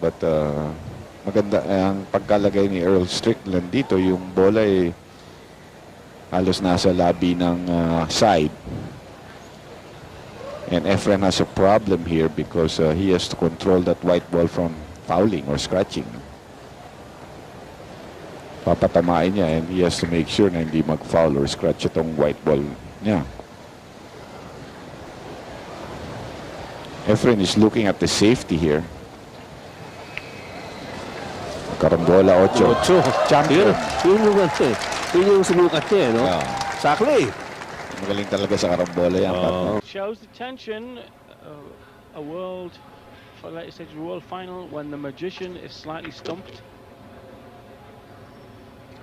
But maganda ang pagkalagay ni Earl Strickland dito, yung bola ay halos nasa labi ng side. And Efren has a problem here because he has to control that white ball from fouling or scratching. Papatamain niya and he has to make sure na hindi mag-foul or scratch itong white ball niya. Efren is looking at the safety here. Karambola 8. Champion. Yun yung sumukat niya, no? Exactly. Magaling talaga sa karambola yan. Shows the tension. A world final when the magician is slightly stumped.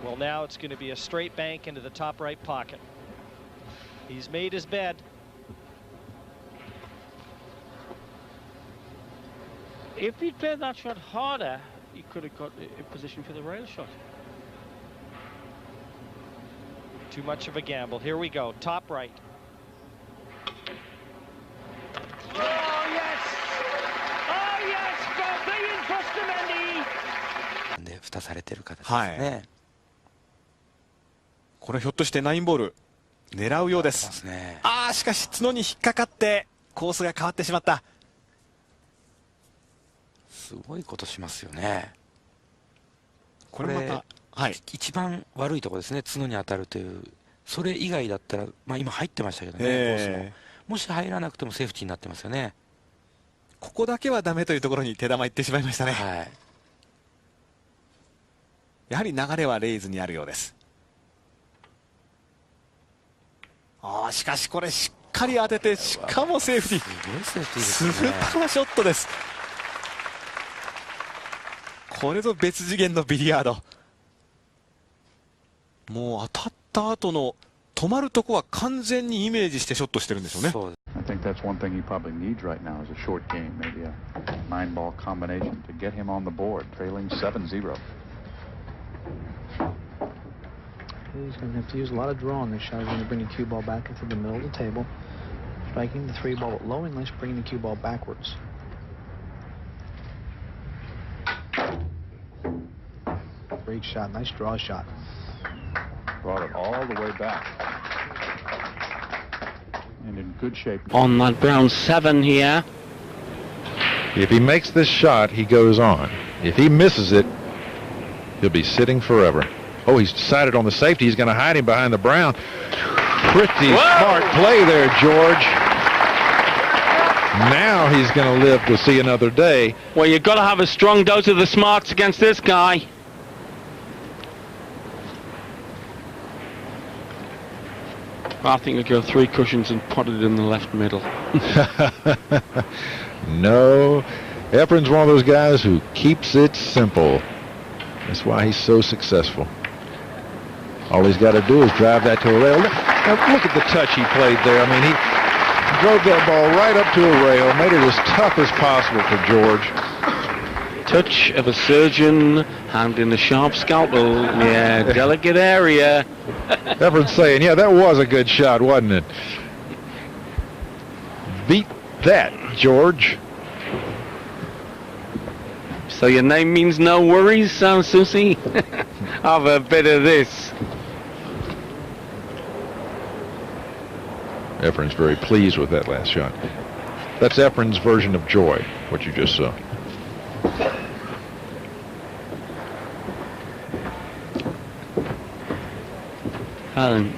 Well, now it's going to be a straight bank into the top right pocket. He's made his bed. If he'd played that shot harder, he could have got a position for the rail shot. Too much of a gamble. Here we go. Top right. Oh, yes! Oh, yes! Brilliant Fustamendi! で蓋されてる形ですはね。い。これひょっとして9ボール狙うようです。ああ、しかし角に引っかかってコースが変わってしまった。すごいことしますよね。これまた、はい、一番悪いところですね、角に当たるという、それ以外だったら、まあ、今入ってましたけどね、コースも、もし入らなくてもセーフティーになってますよね。ここだけはダメというところに手玉いってしまいましたね。はい、やはり流れはレイズにあるようです。ああ、しかしこれ、しっかり当てて、しかもセーフティー、すごいセーフティーですね。スーパーショットです。これぞ別次元のビリヤード。もう当たった後の止まるとこは完全にイメージしてショットしてるんでしょうね。I think that's one thing he probably needs right now is a short game, maybe a 9-ball combination to get him on the board, trailing 7-0. He's going to have to use a lot of draw on this shot. He's going to bring the cue ball back into the middle of the table, striking the 3-ball at low English, bringing the cue ball backwards. Great shot, nice draw shot. Brought it all the way back. And in good shape. On that brown 7 here. If he makes this shot, he goes on. If he misses it, he'll be sitting forever. Oh, he's decided on the safety. He's going to hide him behind the brown. Pretty smart play there, George. Now he's going to live to see another day. Well, you've got to have a strong dose of the smarts against this guy. I think we'll go 3 cushions and put it in the left middle. No, Efren's one of those guys who keeps it simple. That's why he's so successful. All he's got to do is drive that to a rail. Now look at the touch he played there. I mean, drove that ball right up to a rail, made it as tough as possible for George. Touch of a surgeon, hand in a sharp scalpel. Yeah, delicate area. Efren's saying, yeah, that was a good shot, wasn't it? Beat that, George. So your name means no worries, Susie? Have a bit of this. Efren's very pleased with that last shot. That's Efren's version of joy, what you just saw. Alan,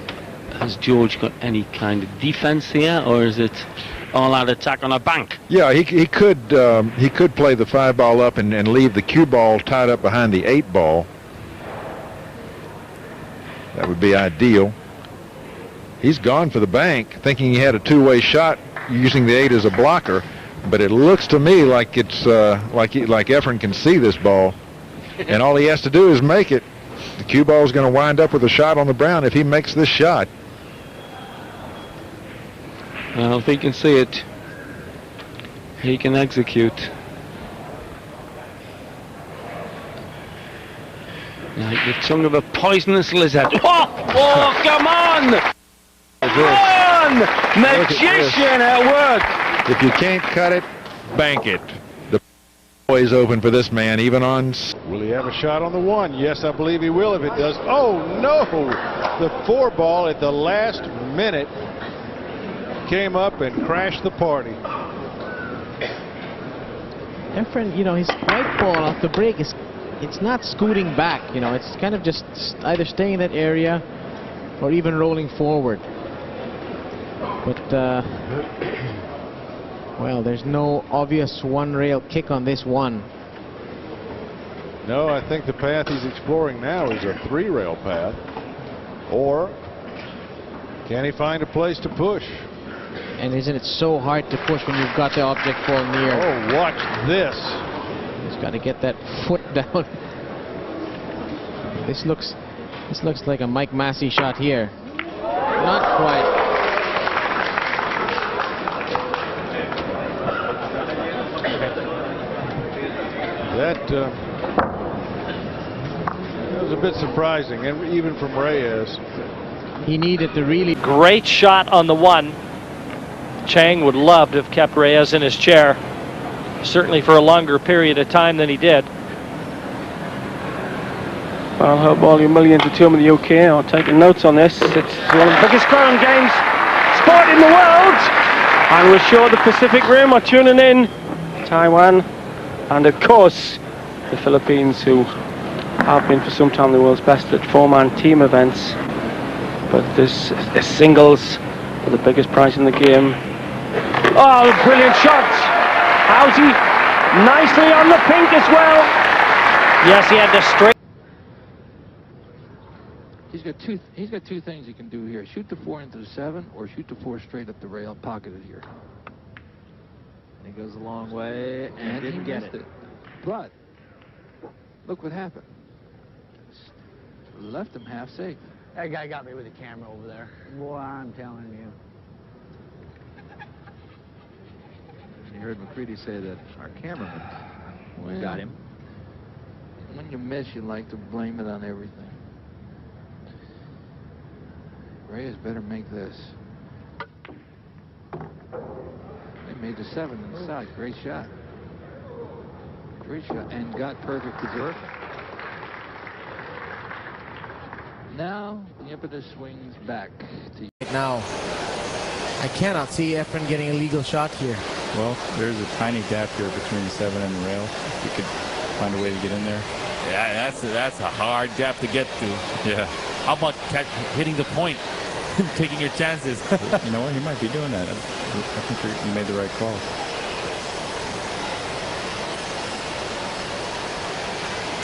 has George got any kind of defense here, or is it all-out attack on a bank? Yeah, he could play the 5 ball up and leave the cue ball tied up behind the 8 ball. That would be ideal. He's gone for the bank, thinking he had a two-way shot using the 8 as a blocker, but it looks to me like it's like Efren can see this ball, and all he has to do is make it. The cue ball is going to wind up with a shot on the brown if he makes this shot. Well, if he can see it, he can execute. Like the tongue of a poisonous lizard. Oh, come on! Come on! Magician at work! If you can't cut it, bank it. The always open for this man, even on... Will he have a shot on the 1? Yes, I believe he will if it does. Oh, no! The 4 ball at the last minute came up and crashed the party. Efren, you know, his white ball off the break it's not scooting back, you know, it's kind of just either staying in that area or even rolling forward. But well, there's no obvious one-rail kick on this one. No, I think the path he's exploring now is a 3-rail path. Or can he find a place to push? And isn't it so hard to push when you've got the object fall near? Oh, watch this. He's got to get that foot down. This looks like a Mike Massey shot here. Not quite. That was a bit surprising, and even from Reyes. He needed to really... Great shot on the 1. Chang would love to have kept Reyes in his chair, certainly for a longer period of time than he did. Well, I hope all you millions of in the UK are taking notes on this. It's one of the biggest crowd games sport in the world, and we're sure the Pacific Rim are tuning in. Taiwan, and of course the Philippines, who have been for some time the world's best at 4-man team events. But this singles for the biggest prize in the game. Oh, brilliant shot! Howsey nicely on the pink as well. Yes, he had the straight. He's got two things he can do here: shoot the 4 into the 7, or shoot the 4 straight up the rail, pocketed here. And he goes a long way and didn't get it. But look what happened. Left him half safe. That guy got me with the camera over there. Boy, I'm telling you. You heard McCready say that our cameraman got him. When you miss, you like to blame it on everything. Reyes better make this. They made the 7 inside. Great shot. Great shot. And got perfect position. Now the impetus swings back to you. Now, I cannot see Efren getting a legal shot here. Well, there's a tiny gap here between the 7 and the rail. If you could find a way to get in there. Yeah, that's a hard gap to get to. Yeah. How about hitting the point, taking your chances? You know what? He might be doing that. I think you made the right call.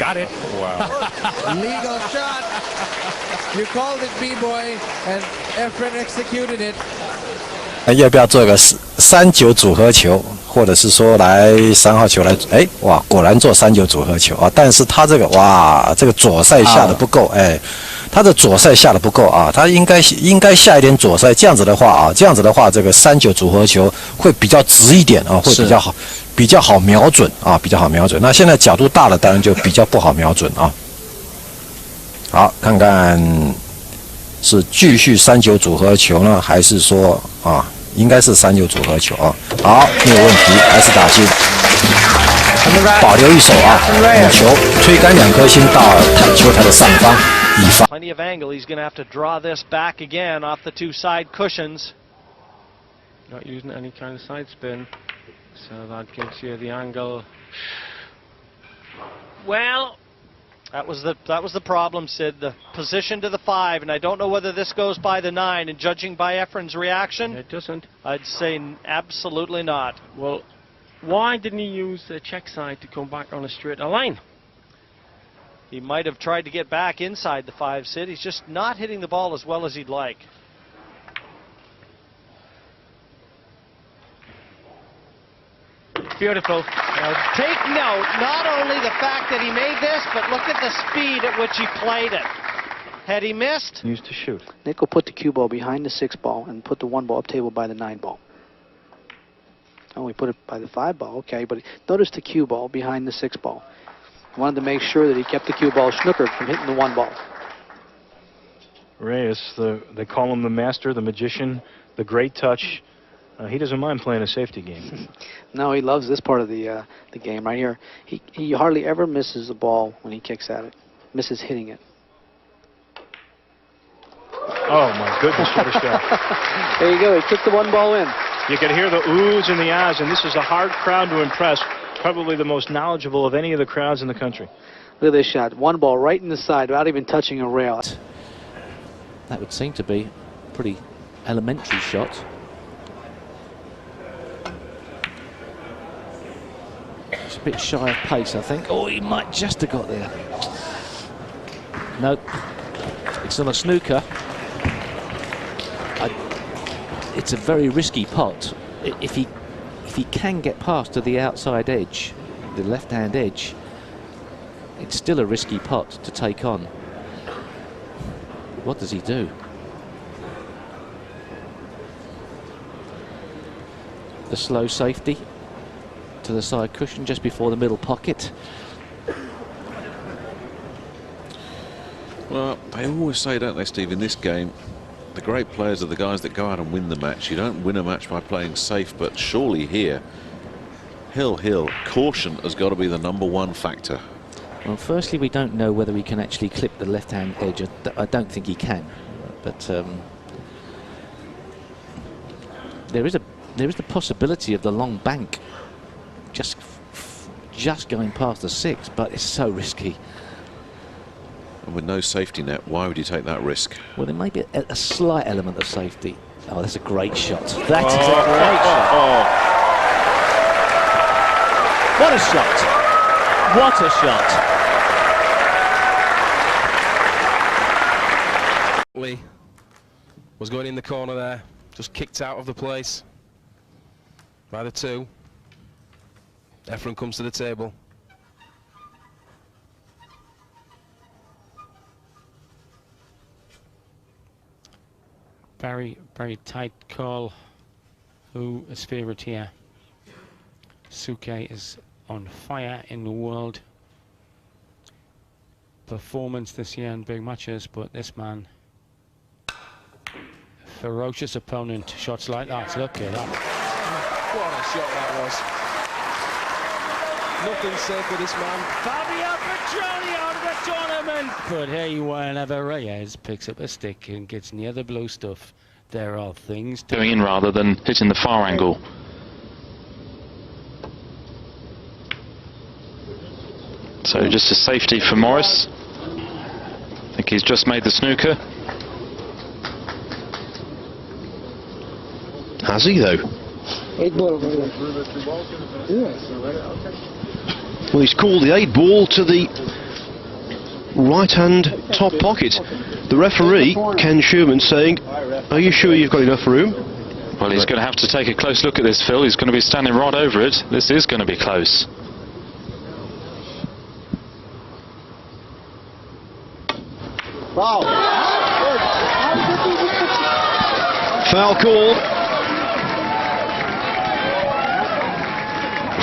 Got it. Wow. Legal shot. You called it, B-boy, and Efren executed it. 要不要做个3-9组合球，或者是说来3号球来？哎，哇，果然做3-9组合球啊！但是他这个哇，这个左塞下的不够，哎，他的左塞下的不够啊，他应该下一点左塞，这样子的话，这个3-9组合球会比较直一点啊，会比较好瞄准啊，比较好瞄准。那现在角度大了，当然就比较不好瞄准啊。好，看看是继续3-9组合球呢，还是说啊，应该是3-9组合球啊。好，没有问题，还是打进。保留一手啊，母球推杆2颗星到球台的上方，以防。 Plenty of angle. He's going to have to draw this back again off the 2 side cushions. Not using any kind of side spin, so that gives you the angle. Well, that was the problem, Sid. The position to the 5, and I don't know whether this goes by the 9. And judging by Efren's reaction, It doesn't. I'd say absolutely not. Well, why didn't he use the check side to come back on a straighter line? He might have tried to get back inside the 5, Sid. He's just not hitting the ball as well as he'd like. Beautiful. Now, take note, not only the fact that he made this, but look at the speed at which he played it. Had he missed? Used to shoot. Nick will put the cue ball behind the 6 ball and put the 1 ball up table by the 9 ball. Oh, we put it by the 5 ball, okay, but notice the cue ball behind the 6 ball. Wanted to make sure that he kept the cue ball snookered from hitting the 1 ball. Reyes, they call him the master, the magician, the great touch. He doesn't mind playing a safety game. No, he loves this part of the game right here. He hardly ever misses the ball when he kicks at it. Misses hitting it. Oh my goodness, what a shot. There you go, he kicked the 1 ball in. You can hear the oohs and the ahs, and this is a hard crowd to impress. Probably the most knowledgeable of any of the crowds in the country. Look at this shot. 1 ball right in the side without even touching a rail. That would seem to be a pretty elementary shot. It's a bit shy of pace, I think. Oh, he might just have got there. Nope. It's on a snooker. It's a very risky pot. If he can get past to the outside edge, the left-hand edge, it's still a risky pot to take on. What does he do? The slow safety to the side cushion just before the middle pocket. Well, they always say, don't they, Steve, in this game, the great players are the guys that go out and win the match. You don't win a match by playing safe, but surely here, Hill, caution has got to be the #1 factor. Well, firstly, we don't know whether he can actually clip the left-hand edge. I don't think he can, but there is the possibility of the long bank just going past the 6, but it's so risky. And with no safety net, why would you take that risk? Well, there may be a slight element of safety. Oh, that's a great shot. That is a great shot. What a shot! What a shot! Was going in the corner there, just kicked out of the place by the 2. Efren comes to the table. Very, very tight call. Who is favourite here? Suke is on fire in the world performance this year in big matches, but this man, ferocious opponent. Shots like that, look at that. What a shot that was. Nothing safe for this man. Fabio Petroni out of the tournament. But hey, whenever Reyes picks up a stick and gets near the blue stuff, there are things to going in rather than hitting the far angle. So just a safety for Morris. I think he's just made the snooker. Has he though? 8 ball. Well, he's called the 8 ball to the right-hand top pocket. The referee, Ken Sherman, saying, "Are you sure you've got enough room?" Well, he's going to have to take a close look at this, Phil. He's going to be standing right over it. This is going to be close. Wow. Foul call.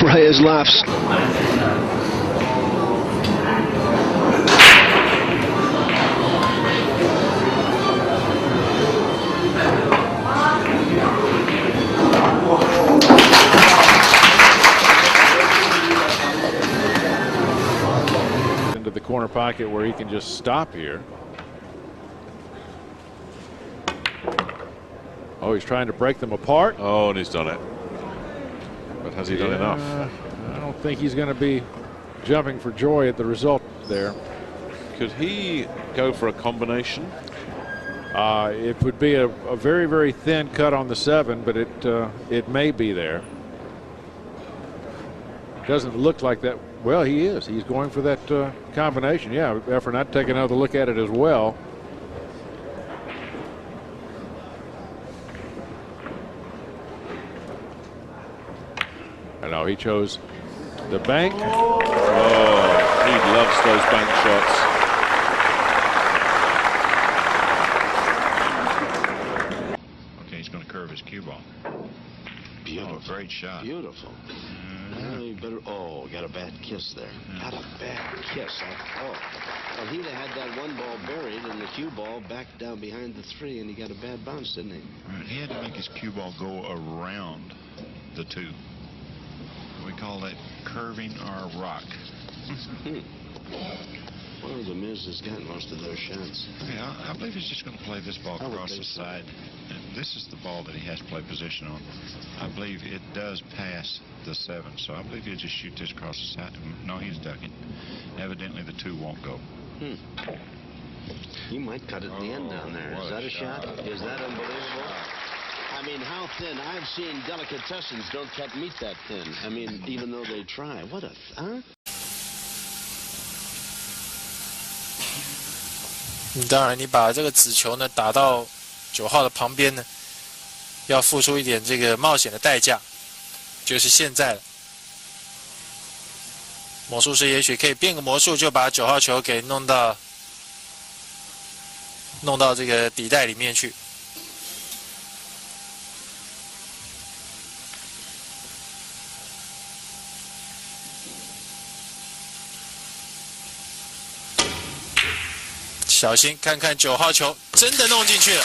Reyes laughs. Into the corner pocket where he can just stop here. Oh, he's trying to break them apart. Oh, and he's done it. But has he done enough? I don't think he's going to be jumping for joy at the result there. Could he go for a combination? It would be a very, very thin cut on the 7, but it may be there. Doesn't look like that. Well, he is. He's going for that combination. Yeah, Efren, I'd take another look at it as well. No, he chose the bank. Oh, he loves those bank shots. Okay, he's going to curve his cue ball. Beautiful. Oh, great shot. Beautiful. Now you better. Oh, got a bad kiss there. Got a bad kiss. Oh. Well, he'd have had that one ball buried and the cue ball back down behind the 3, and he got a bad bounce, didn't he? Right, he had to make his cue ball go around the 2. We call that curving our rock. Well, the Miz has got most of those shots. Yeah, I believe he's just going to play this ball across the side. And this is the ball that he has to play position on. I believe it does pass the 7, so I believe he'll just shoot this across the side. No, he's ducking. Evidently, the 2 won't go. He might cut it in the end down there. Is that a shot? Is that unbelievable? I mean, how thin? I've seen delicatessens don't cut meat that thin. I mean, even though they try. What a... Huh? 当然，你把这个子球呢打到9号的旁边呢，要付出一点这个冒险的代价，就是现在了。魔术师也许可以变个魔术，就把9号球给弄到这个底袋里面去。小心，看看9号球真的弄进去了，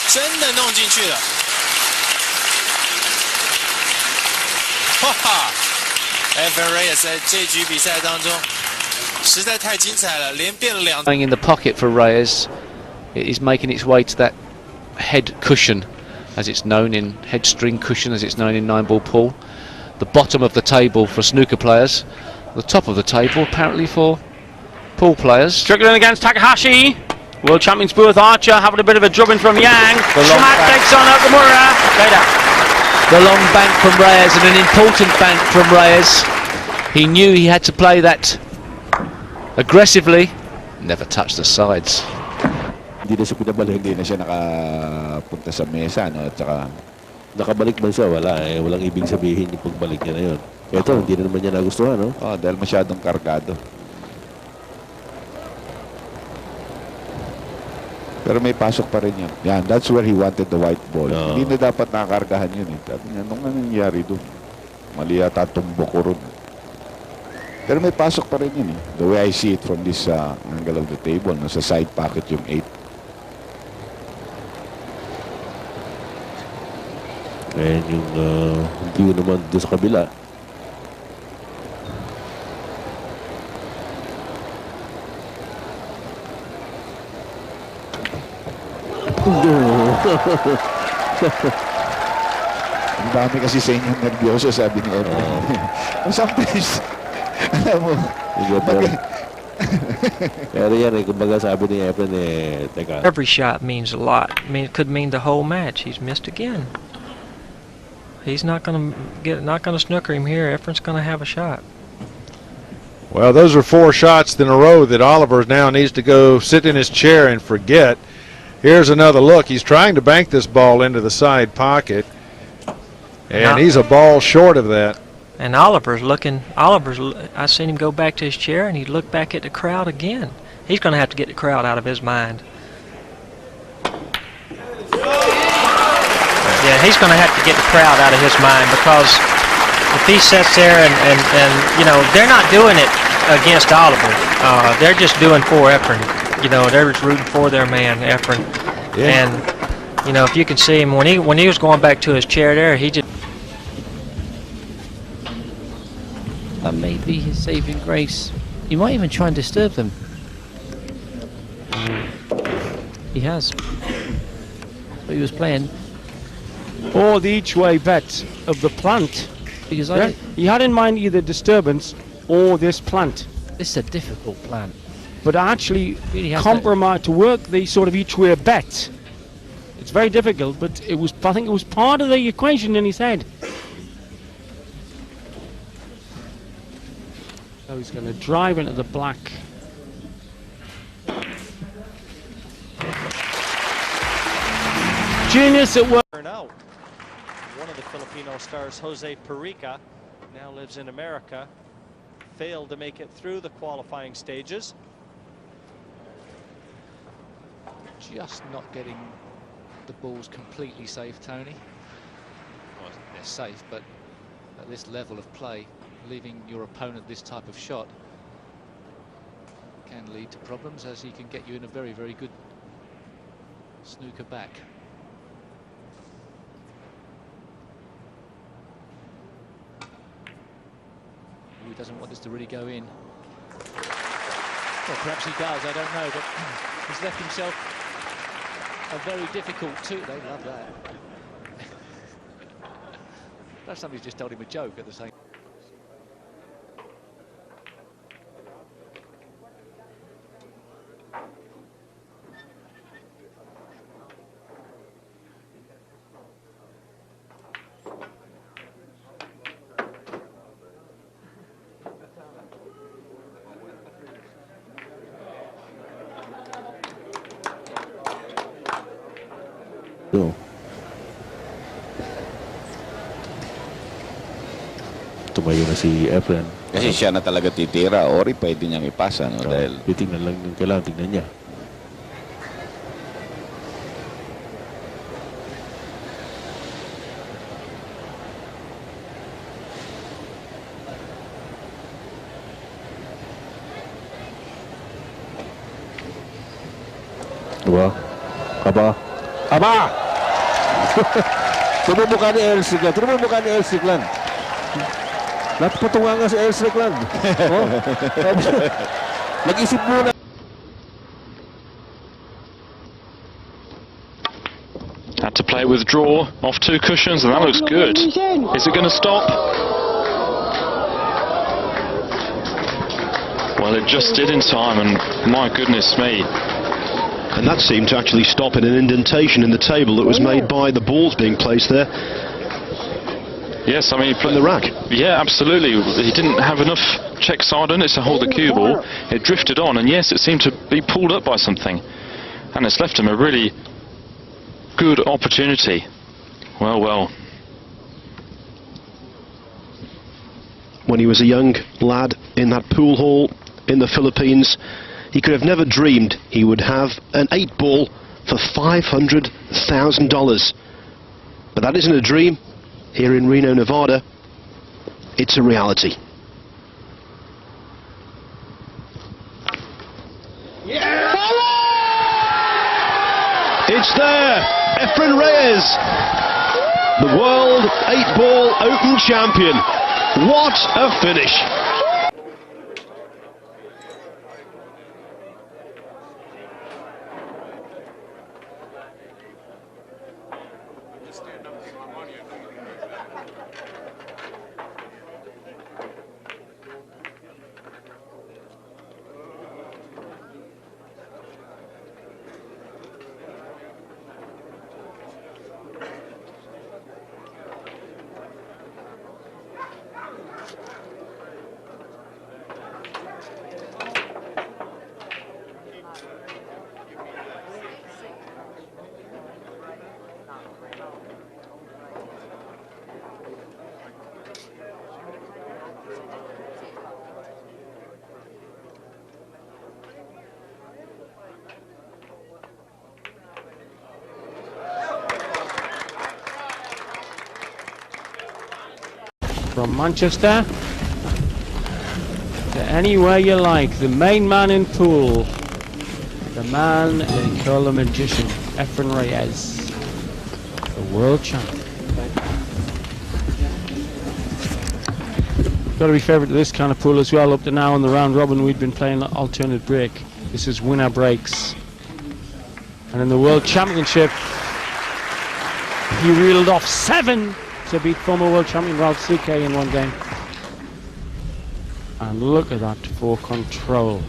真的弄进去了！哈哈 ，Efren Reyes 在这局比赛当中实在太精彩了，连变了2。Going in the pocket for Reyes, it is making its way to that head cushion, as it's known in head string cushion, as it's known in 9-ball pool. The bottom of the table for snooker players, the top of the table apparently for pool players. Strickland against Takahashi. World champions Booth Archer having a bit of a drubbing from Yang. Schmack takes on Okamura. Later. The long bank from Reyes, and an important bank from Reyes. He knew he had to play that aggressively. Never touched the sides. Hindi na siya pinabalik, hindi na siya nakapunta sa mesa, no? At saka nakabalik man siya, wala eh. Walang ibig sabihin yung pagbalik niya na yun. Ito, hindi na naman niya nagustuhan, no? Dahil masyadong kargado. Pero may pasok pa rin yan. Yan, that's where he wanted the white ball. Hindi na dapat nakakargahan yun eh. Anong nangyari doon? Mali yata tumbok ko ron. Pero may pasok pa rin yun eh. The way I see it from this angle of the table, nasa side pocket yung 8. Ayan yung view naman doon sa kabila. Ang dami kasi sa inyong nervyoso, sabi ni Efren. Sometimes, alam mo, pero yan eh, kumbaga sabi ni Efren eh, teka. Every shot means a lot. I mean, it could mean the whole match. He's missed again. He's not going to snooker him here. Efren's going to have a shot. Well, those are 4 shots in a row that Oliver now needs to go sit in his chair and forget. Here's another look. He's trying to bank this ball into the side pocket, and he's a ball short of that. And Oliver's looking. I've seen him go back to his chair, and he looked back at the crowd again. He's going to have to get the crowd out of his mind. Yeah, he's going to have to get the crowd out of his mind, because if he sits there and you know, they're not doing it against Oliver. They're just doing for Efren. You know, they're just rooting for their man, Efren. Yeah. And you know, if you can see him when he was going back to his chair there, he just. That may be his saving grace. He might even try and disturb them. He has. That's what he was playing. Or the each-way bet of the plant. Because he had in mind either disturbance or this plant. This is a difficult plant. But actually really compromise to work the sort of each-way bet. It's very difficult, but it was. I think it was part of the equation in his head. So he's going to drive into the black. Genius at work. Out. One of the Filipino stars, Jose Perica, now lives in America. Failed to make it through the qualifying stages. Just not getting the balls completely safe, Tony. Well, they're safe, but at this level of play, leaving your opponent this type of shot can lead to problems, as he can get you in a very, very good snooker back. He doesn't want this to really go in. Well, perhaps he does, I don't know, but he's left himself a very difficult two. They love that. Perhaps somebody's just told him a joke at the same time. So. Tumayo na si Efren. Kasi siya na talaga titira. Ori pwede niyang ipasa. No? Dahil titingnan lang yung kailangan tingnan niya. Diba? Aba! Tumumukha ni Elstrick lang. Tumumukha ni Elstrick lang. Napatunga nga si Elstrick lang. Oh? Nag-isip muna. Had to play with draw off 2 cushions, and that looks good. Is it going to stop? Well, it just did in time, and my goodness me. And that seemed to actually stop in an indentation in the table that was made by the balls being placed there. Yes, I mean, from the rack. Yeah, absolutely. He didn't have enough check side on it to hold the cue ball. It drifted on, and yes, it seemed to be pulled up by something. And it's left him a really good opportunity. Well, well. When he was a young lad in that pool hall in the Philippines, he could have never dreamed he would have an 8-ball for $500,000. But that isn't a dream. Here in Reno, Nevada, it's a reality. Yeah. It's there! Efren Reyes, the World 8-Ball Open Champion. What a finish! from Manchester to anywhere you like. The main man in pool. The man they call the magician. Efren Reyes. The world champion. Got to be favourite to this kind of pool as well. Up to now in the round robin we've been playing alternate break. This is winner breaks. And in the World Championship he reeled off 7 to beat former world champion Ralph Suke in one game. And look at that for control.